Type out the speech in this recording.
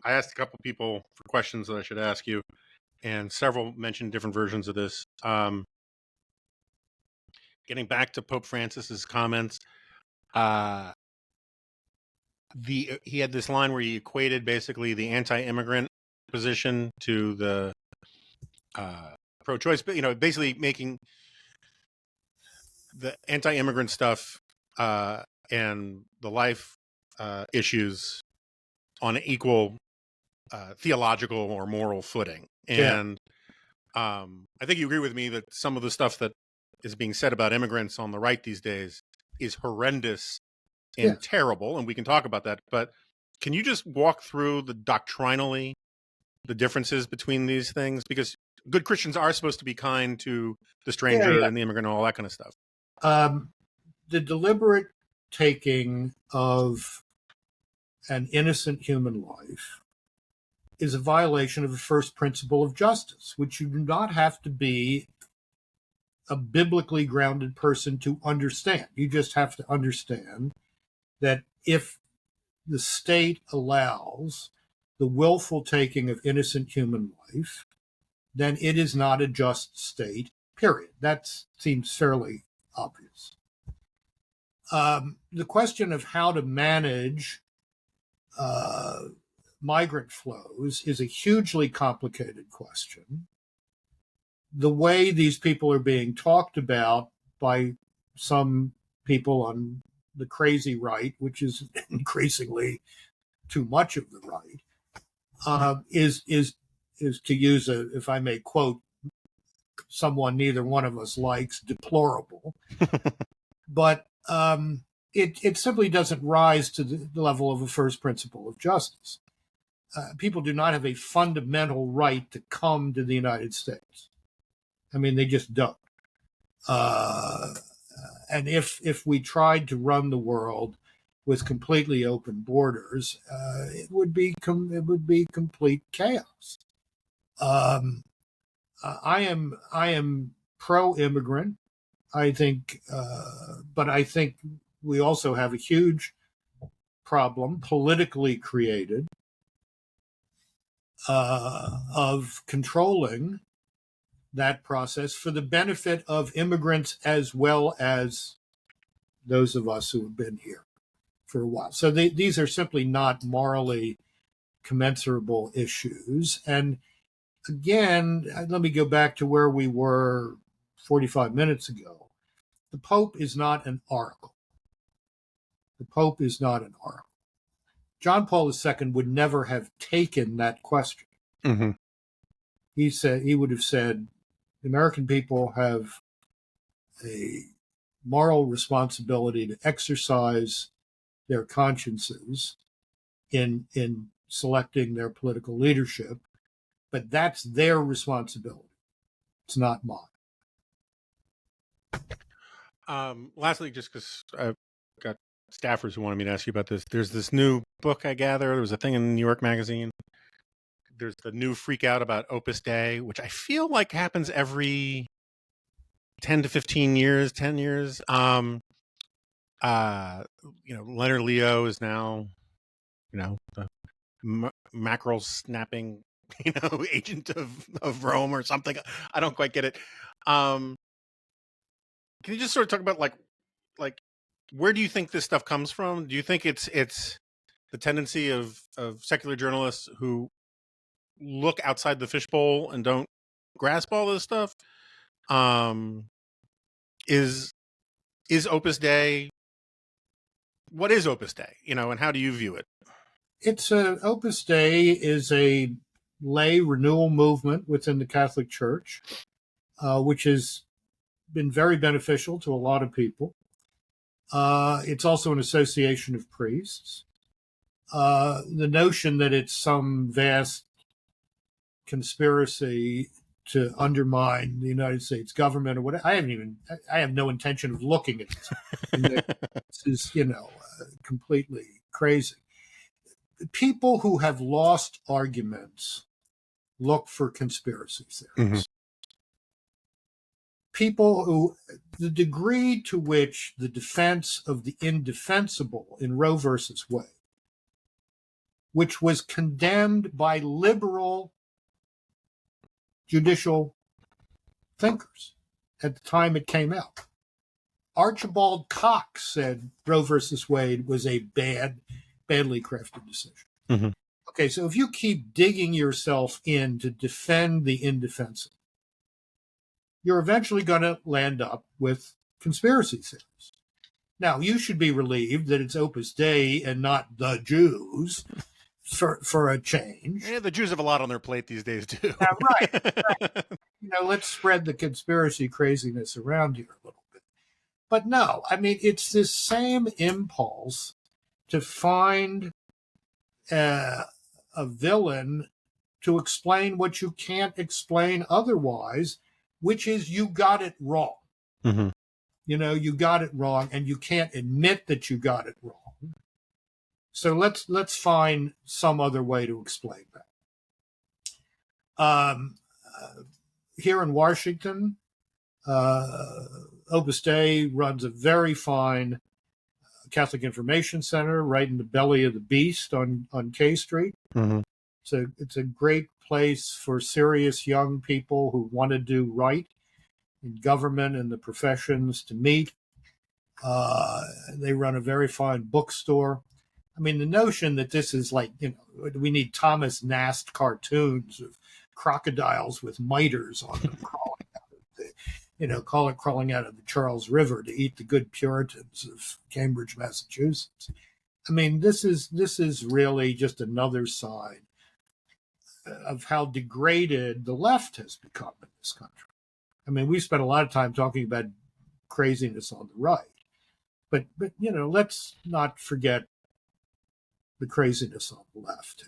I asked a couple people for questions that I should ask you, and several mentioned different versions of this. Getting back to Pope Francis's comments, uh, he had this line where he equated basically the anti-immigrant position to the pro-choice, but basically making the anti-immigrant stuff and the life issues on an equal theological or moral footing. And I think you agree with me that some of the stuff that is being said about immigrants on the right these days is horrendous and terrible, and we can talk about that. But can you just walk through doctrinally the differences between these things? Because good Christians are supposed to be kind to the stranger and the immigrant and all that kind of stuff. The deliberate taking of an innocent human life is a violation of the first principle of justice, which you do not have to be a biblically grounded person to understand. You just have to understand that if the state allows the willful taking of innocent human life, then it is not a just state, period. That seems fairly obvious. The question of how to manage migrant flows is a hugely complicated question. The way these people are being talked about by some people on the crazy right, which is increasingly too much of the right, is to use if I may quote someone neither one of us likes, deplorable. But it simply doesn't rise to the level of a first principle of justice. People do not have a fundamental right to come to the United States. I mean, they just don't. And if we tried to run the world with completely open borders, it would be complete chaos. I am pro-immigrant. I think, but I think we also have a huge problem, politically created, of controlling that process for the benefit of immigrants as well as those of us who have been here for a while. So these are simply not morally commensurable issues. And again, let me go back to where we were 45 minutes ago. The Pope is not an oracle. The Pope is not an oracle. John Paul II would never have taken that question. Mm-hmm. He would have said, the American people have a moral responsibility to exercise their consciences in selecting their political leadership, but that's their responsibility. It's not mine. Lastly, just because I've got staffers who wanted me to ask you about this, there's this new book I gather. There was a thing in New York Magazine. There's the new freak out about Opus Dei, which I feel like happens every 10 to 15 years, 10 years. Leonard Leo is now, the mackerel snapping, agent of Rome or something. I don't quite get it. Can you just sort of talk about like where do you think this stuff comes from? Do you think it's the tendency of secular journalists who look outside the fishbowl and don't grasp all this stuff? Is Opus Dei? What is Opus Dei? And how do you view it? Opus Dei is a lay renewal movement within the Catholic Church, which has been very beneficial to a lot of people. It's also an association of priests. The notion that it's some vast conspiracy to undermine the United States government or whatever, I have no intention of looking at it. This is, completely crazy. People who have lost arguments look for conspiracy theories. Mm-hmm. People who, the degree to which the defense of the indefensible in Roe versus Wade, which was condemned by liberal judicial thinkers at the time it came out. Archibald Cox said Roe versus Wade was a badly crafted decision. Mm-hmm. Okay, so if you keep digging yourself in to defend the indefensible, you're eventually going to land up with conspiracy theories. Now, you should be relieved that it's Opus Dei and not the Jews for a change. Yeah, the Jews have a lot on their plate these days, too. Right. Let's spread the conspiracy craziness around here a little bit. But no, I mean, it's this same impulse to find a villain to explain what you can't explain otherwise, which is you got it wrong. Mm-hmm. You got it wrong, and you can't admit that you got it wrong. So let's find some other way to explain that. Here in Washington, Opus Dei runs a very fine Catholic Information Center right in the belly of the beast on K Street. Mm-hmm. It's a great place for serious young people who want to do right in government and the professions to meet. They run a very fine bookstore. I mean, the notion that this is like, we need Thomas Nast cartoons of crocodiles with miters on them crawling out of the Charles River to eat the good Puritans of Cambridge, Massachusetts. I mean, this is really just another sign of how degraded the left has become in this country. I mean, we spent a lot of time talking about craziness on the right, but let's not forget the craziness on the left.